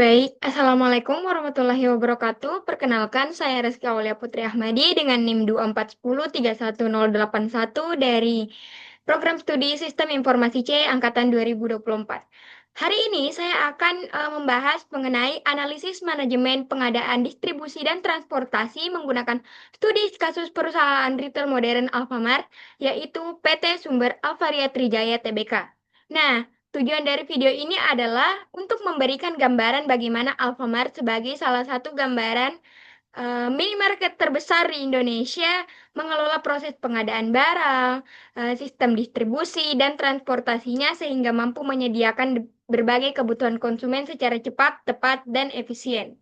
Baik, Assalamualaikum warahmatullahi wabarakatuh. Perkenalkan, saya Rizky Aulia Putri Ahmadi dengan NIM 24103181 dari Program Studi Sistem Informasi C Angkatan 2024. Hari ini saya akan membahas mengenai analisis manajemen pengadaan distribusi dan transportasi menggunakan studi kasus perusahaan retail modern Alfamart, yaitu PT Sumber Alvaria Trijaya Tbk. Nah, tujuan dari video ini adalah untuk memberikan gambaran bagaimana Alfamart sebagai salah satu gambaran minimarket terbesar di Indonesia mengelola proses pengadaan barang, sistem distribusi, dan transportasinya sehingga mampu menyediakan berbagai kebutuhan konsumen secara cepat, tepat, dan efisien.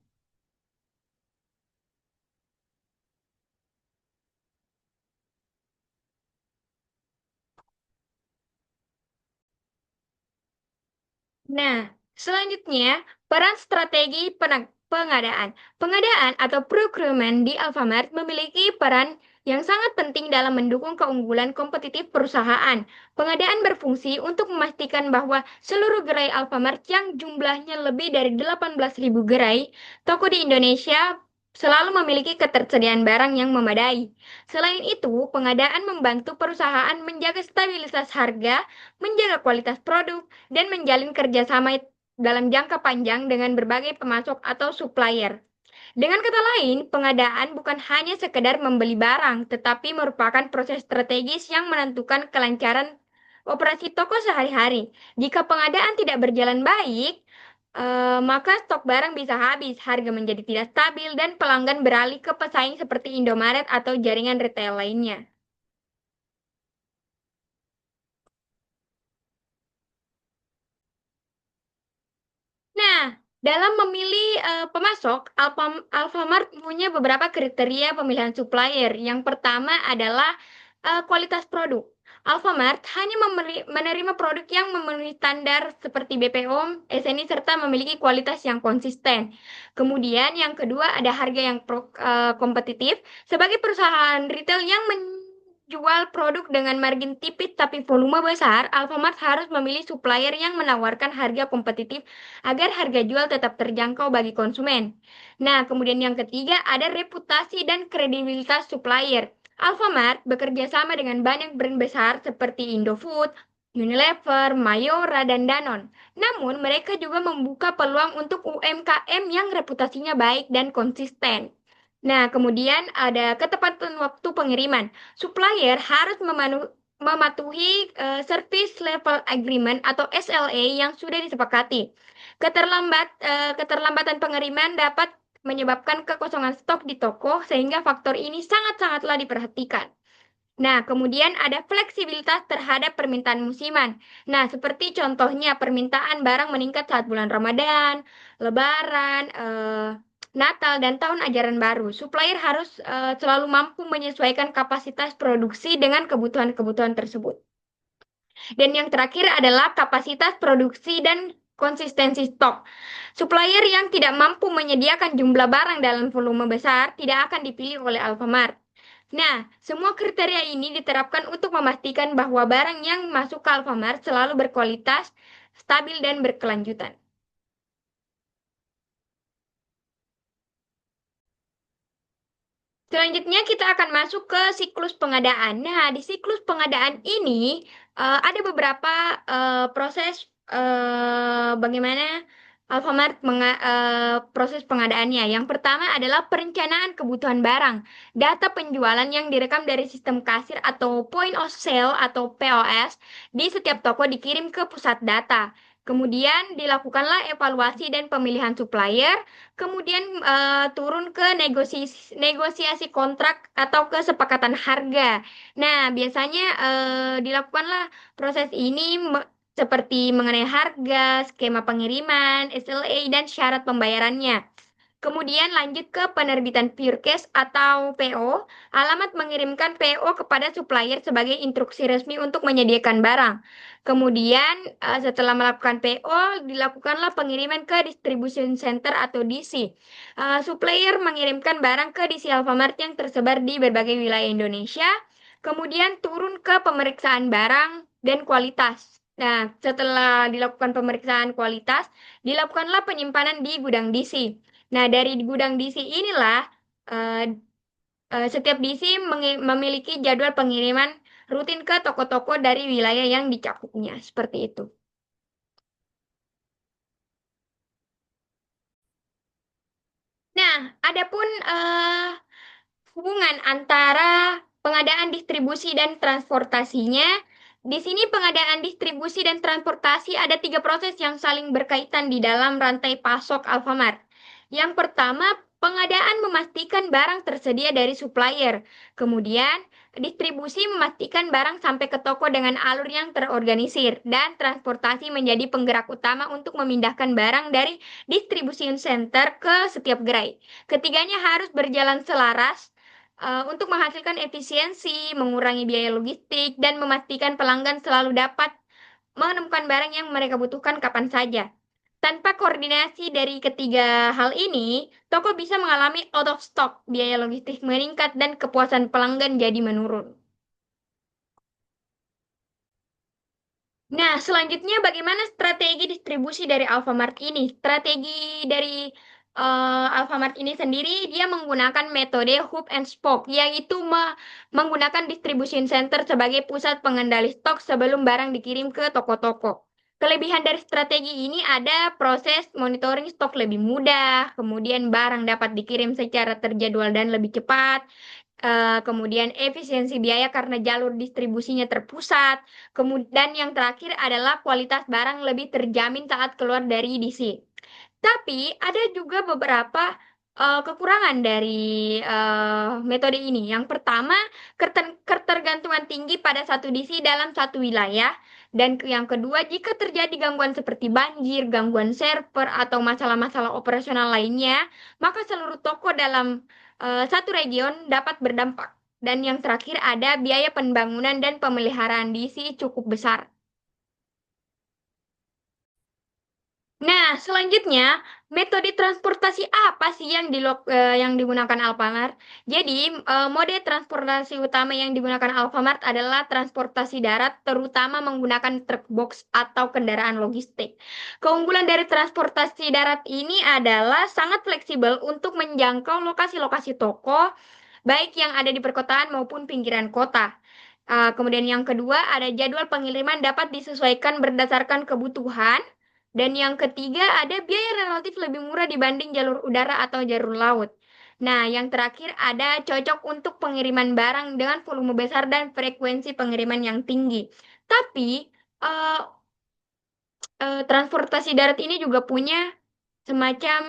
Nah, selanjutnya, peran strategi pengadaan. Pengadaan atau procurement di Alfamart memiliki peran yang sangat penting dalam mendukung keunggulan kompetitif perusahaan. Pengadaan berfungsi untuk memastikan bahwa seluruh gerai Alfamart yang jumlahnya lebih dari 18.000 gerai, toko di Indonesia selalu memiliki ketersediaan barang yang memadai. Selain itu, pengadaan membantu perusahaan menjaga stabilitas harga, menjaga kualitas produk, dan menjalin kerjasama dalam jangka panjang dengan berbagai pemasok atau supplier. Dengan kata lain, pengadaan bukan hanya sekedar membeli barang, tetapi merupakan proses strategis yang menentukan kelancaran operasi toko sehari-hari. Jika pengadaan tidak berjalan baik, maka stok barang bisa habis, harga menjadi tidak stabil, dan pelanggan beralih ke pesaing seperti Indomaret atau jaringan retail lainnya. Nah, dalam memilih pemasok, Alfamart punya beberapa kriteria pemilihan supplier. Yang pertama adalah kualitas produk. Alfamart hanya menerima produk yang memenuhi standar seperti BPOM, SNI, serta memiliki kualitas yang konsisten. Kemudian yang kedua ada harga yang kompetitif. Sebagai perusahaan retail yang menjual produk dengan margin tipis tapi volume besar, Alfamart harus memilih supplier yang menawarkan harga kompetitif agar harga jual tetap terjangkau bagi konsumen. Nah, kemudian yang ketiga ada reputasi dan kredibilitas supplier. Alfamart bekerja sama dengan banyak brand besar seperti Indofood, Unilever, Mayora, dan Danone. Namun, mereka juga membuka peluang untuk UMKM yang reputasinya baik dan konsisten. Nah, kemudian ada ketepatan waktu pengiriman. Supplier harus mematuhi Service Level Agreement atau SLA yang sudah disepakati. Keterlambatan pengiriman dapat menyebabkan kekosongan stok di toko, sehingga faktor ini sangat-sangatlah diperhatikan. Nah, kemudian ada fleksibilitas terhadap permintaan musiman. Nah, seperti contohnya permintaan barang meningkat saat bulan Ramadan, Lebaran, Natal, dan tahun ajaran baru. Supplier harus selalu mampu menyesuaikan kapasitas produksi dengan kebutuhan-kebutuhan tersebut. Dan yang terakhir adalah kapasitas produksi dan konsistensi stok. Supplier yang tidak mampu menyediakan jumlah barang dalam volume besar tidak akan dipilih oleh Alfamart. Nah, semua kriteria ini diterapkan untuk memastikan bahwa barang yang masuk ke Alfamart selalu berkualitas, stabil, dan berkelanjutan. Selanjutnya kita akan masuk ke siklus pengadaan. Nah, di siklus pengadaan ini ada beberapa proses bagaimana Alfamart proses pengadaannya. Yang pertama adalah perencanaan kebutuhan barang. Data penjualan yang direkam dari sistem kasir atau point of sale atau POS di setiap toko dikirim ke pusat data. Kemudian dilakukanlah evaluasi dan pemilihan supplier. Kemudian turun ke negosiasi kontrak atau kesepakatan harga. Nah, biasanya dilakukanlah proses ini seperti mengenai harga, skema pengiriman, SLA, dan syarat pembayarannya. Kemudian lanjut ke penerbitan pure cash atau PO. Alamat mengirimkan PO kepada supplier sebagai instruksi resmi untuk menyediakan barang. Kemudian setelah melakukan PO, dilakukanlah pengiriman ke distribution center atau DC. Supplier mengirimkan barang ke DC Alfamart yang tersebar di berbagai wilayah Indonesia. Kemudian turun ke pemeriksaan barang dan kualitas. Nah, setelah dilakukan pemeriksaan kualitas, dilakukanlah penyimpanan di gudang DC. Nah, dari gudang DC inilah eh, setiap DC memiliki jadwal pengiriman rutin ke toko-toko dari wilayah yang dicakupnya. Seperti itu. Nah, adapun hubungan antara pengadaan distribusi dan transportasinya. Di sini pengadaan distribusi dan transportasi ada tiga proses yang saling berkaitan di dalam rantai pasok Alfamart. Yang pertama, pengadaan memastikan barang tersedia dari supplier. Kemudian, distribusi memastikan barang sampai ke toko dengan alur yang terorganisir. Dan transportasi menjadi penggerak utama untuk memindahkan barang dari distribution center ke setiap gerai. Ketiganya harus berjalan selaras untuk menghasilkan efisiensi, mengurangi biaya logistik, dan memastikan pelanggan selalu dapat menemukan barang yang mereka butuhkan kapan saja. Tanpa koordinasi dari ketiga hal ini, toko bisa mengalami out of stock, biaya logistik meningkat, dan kepuasan pelanggan jadi menurun. Nah, selanjutnya bagaimana strategi distribusi dari Alfamart ini? Strategi dari Alfamart ini sendiri, dia menggunakan metode hub and spoke, yaitu menggunakan distribution center sebagai pusat pengendali stok sebelum barang dikirim ke toko-toko. Kelebihan dari strategi ini ada proses monitoring stok lebih mudah, kemudian barang dapat dikirim secara terjadwal dan lebih cepat, kemudian efisiensi biaya karena jalur distribusinya terpusat. Kemudian yang terakhir adalah kualitas barang lebih terjamin saat keluar dari DC. Tapi ada juga beberapa kekurangan dari metode ini. Yang pertama, ketergantungan tinggi pada satu DC dalam satu wilayah. Dan yang kedua, jika terjadi gangguan seperti banjir, gangguan server, atau masalah-masalah operasional lainnya, maka seluruh toko dalam satu region dapat berdampak. Dan yang terakhir ada biaya pembangunan dan pemeliharaan DC cukup besar. Nah, selanjutnya, metode transportasi apa sih yang digunakan Alfamart? Jadi, mode transportasi utama yang digunakan Alfamart adalah transportasi darat, terutama menggunakan truk box atau kendaraan logistik. Keunggulan dari transportasi darat ini adalah sangat fleksibel untuk menjangkau lokasi-lokasi toko, baik yang ada di perkotaan maupun pinggiran kota. Kemudian yang kedua, ada jadwal pengiriman dapat disesuaikan berdasarkan kebutuhan. Dan yang ketiga, ada biaya relatif lebih murah dibanding jalur udara atau jalur laut. Nah, yang terakhir ada cocok untuk pengiriman barang dengan volume besar dan frekuensi pengiriman yang tinggi. Tapi, eh, transportasi darat ini juga punya semacam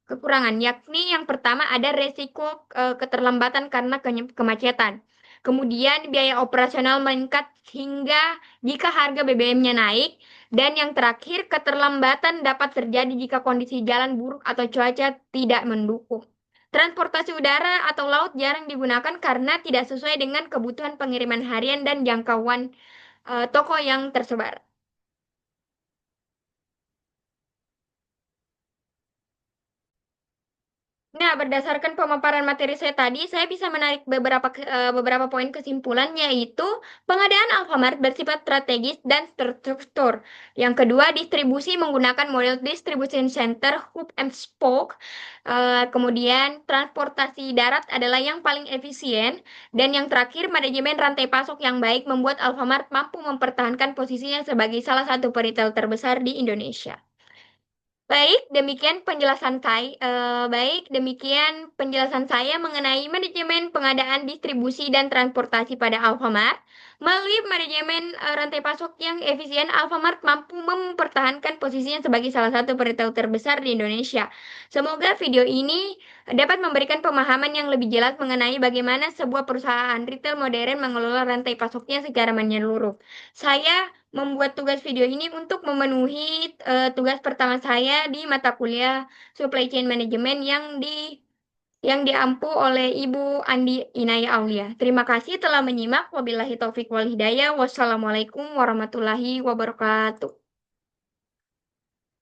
kekurangan, yakni yang pertama ada resiko keterlambatan karena kemacetan. Kemudian biaya operasional meningkat hingga jika harga BBM-nya naik. Dan yang terakhir, keterlambatan dapat terjadi jika kondisi jalan buruk atau cuaca tidak mendukung. Transportasi udara atau laut jarang digunakan karena tidak sesuai dengan kebutuhan pengiriman harian dan jangkauan toko yang tersebar. Nah, berdasarkan pemaparan materi saya tadi, saya bisa menarik beberapa poin kesimpulan, yaitu pengadaan Alfamart bersifat strategis dan terstruktur. Yang kedua, distribusi menggunakan model distribution center, hub and spoke. Kemudian, transportasi darat adalah yang paling efisien. Dan yang terakhir, manajemen rantai pasok yang baik membuat Alfamart mampu mempertahankan posisinya sebagai salah satu peritel terbesar di Indonesia. Baik, demikian penjelasan saya mengenai manajemen pengadaan distribusi dan transportasi pada Alfamart. Melalui manajemen rantai pasok yang efisien, Alfamart mampu mempertahankan posisinya sebagai salah satu retail terbesar di Indonesia. Semoga video ini dapat memberikan pemahaman yang lebih jelas mengenai bagaimana sebuah perusahaan retail modern mengelola rantai pasoknya secara menyeluruh. Saya membuat tugas video ini untuk memenuhi tugas pertama saya di mata kuliah Supply Chain Management yang diampu oleh Ibu Andi Inaya Aulia. Terima kasih telah menyimak. Wabillahi taufik wal hidayah. Wassalamualaikum warahmatullahi wabarakatuh.